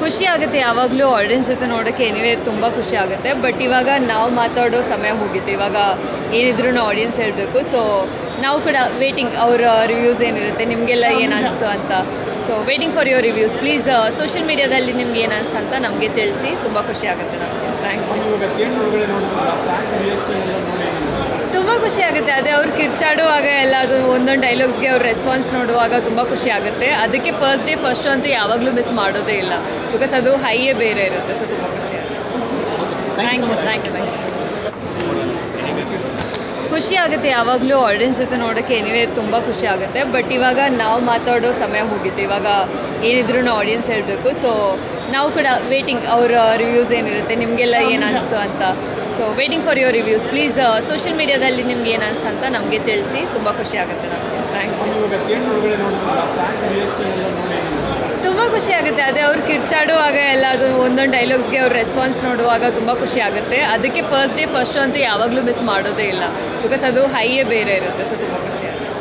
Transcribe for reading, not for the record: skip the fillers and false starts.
ಖುಷಿ ಆಗುತ್ತೆ ಯಾವಾಗಲೂ ಆಡಿಯನ್ಸ್ ಜೊತೆ ನೋಡೋಕ್ಕೆ ಎನಿವೇ ತುಂಬ ಖುಷಿ ಆಗುತ್ತೆ. ಬಟ್ ಇವಾಗ ನಾವು ಮಾತಾಡೋ ಸಮಯ ಮುಗೀತು. ಇವಾಗ ಏನಿದ್ರು ಆಡಿಯನ್ಸ್ ಹೇಳಬೇಕು. ಸೊ ನಾವು ಕೂಡ ವೇಟಿಂಗ್ ಅವರ ರಿವ್ಯೂಸ್ ಏನಿರುತ್ತೆ, ನಿಮಗೆಲ್ಲ ಏನು ಅನಿಸ್ತು ಅಂತ. So waiting for your reviews please. Social ಮೀಡಿಯಾದಲ್ಲಿ ನಿಮ್ಗೆ ಏನು ಅನಿಸ್ತು ಅಂತ ನಮಗೆ ತಿಳಿಸಿ. ತುಂಬ ಖುಷಿ ಆಗುತ್ತೆ ನಮಗೆ. Thank you. ತುಂಬ ಖುಷಿ ಆಗುತ್ತೆ. ಅದೇ ಅವ್ರು ಕಿರ್ಚಾಡುವಾಗ ಎಲ್ಲ ಅದು ಒಂದೊಂದು ಡೈಲಾಗ್ಸ್ಗೆ ಅವ್ರ ರೆಸ್ಪಾನ್ಸ್ ನೋಡುವಾಗ ತುಂಬ ಖುಷಿ ಆಗುತ್ತೆ. ಅದಕ್ಕೆ ಫಸ್ಟ್ ಡೇ ಫಸ್ಟು ಅಂತೂ ಯಾವಾಗಲೂ ಮಿಸ್ ಮಾಡೋದೇ ಇಲ್ಲ. ಬಿಕಾಸ್ ಅದು ಹೈಯೇ ಬೇರೆ ಇರುತ್ತೆ. ಸೊ ತುಂಬ ಖುಷಿ ಆಗುತ್ತೆ. Thank you. ಖುಷಿ ಆಗುತ್ತೆ ಯಾವಾಗಲೂ ಆಡಿಯನ್ಸ್ ಜೊತೆ ನೋಡೋಕ್ಕೆ ಎನಿವೇ ತುಂಬ ಖುಷಿ ಆಗುತ್ತೆ. ಬಟ್ ಇವಾಗ ನಾವು ಮಾತಾಡೋ ಸಮಯ ಮುಗೀತು. ಇವಾಗ ಏನಿದ್ರು ಆಡಿಯನ್ಸ್ ಹೇಳಬೇಕು. ಸೊ ನಾವು ಕೂಡ ವೇಟಿಂಗ್ ಅವರ ರಿವ್ಯೂಸ್ ಏನಿರುತ್ತೆ, ನಿಮಗೆಲ್ಲ ಏನು ಅನಿಸ್ತು ಅಂತ. So waiting for your reviews please. Social ಮೀಡಿಯಾದಲ್ಲಿ ನಿಮ್ಗೆ ಏನು ಅನಿಸ್ತು ಅಂತ ನಮಗೆ ತಿಳಿಸಿ. ತುಂಬ ಖುಷಿ ಆಗುತ್ತೆ ನಮಗೆ. Thank you. ತುಂಬ ಖುಷಿ ಆಗುತ್ತೆ. ಅದೇ ಅವ್ರು ಕಿರ್ಚಾಡುವಾಗ ಎಲ್ಲ ಅದು ಒಂದೊಂದು ಡೈಲಾಗ್ಸ್ಗೆ ಅವ್ರ ರೆಸ್ಪಾನ್ಸ್ ನೋಡುವಾಗ ತುಂಬ ಖುಷಿ ಆಗುತ್ತೆ. ಅದಕ್ಕೆ ಫಸ್ಟ್ ಡೇ ಫಸ್ಟು ಅಂತೂ ಯಾವಾಗಲೂ ಮಿಸ್ ಮಾಡೋದೇ ಇಲ್ಲ. ಬಿಕಾಸ್ ಅದು ಹೈಯೇ ಬೇರೆ ಇರುತ್ತೆ. ಸೊ ತುಂಬ ಖುಷಿ ಆಗುತ್ತೆ.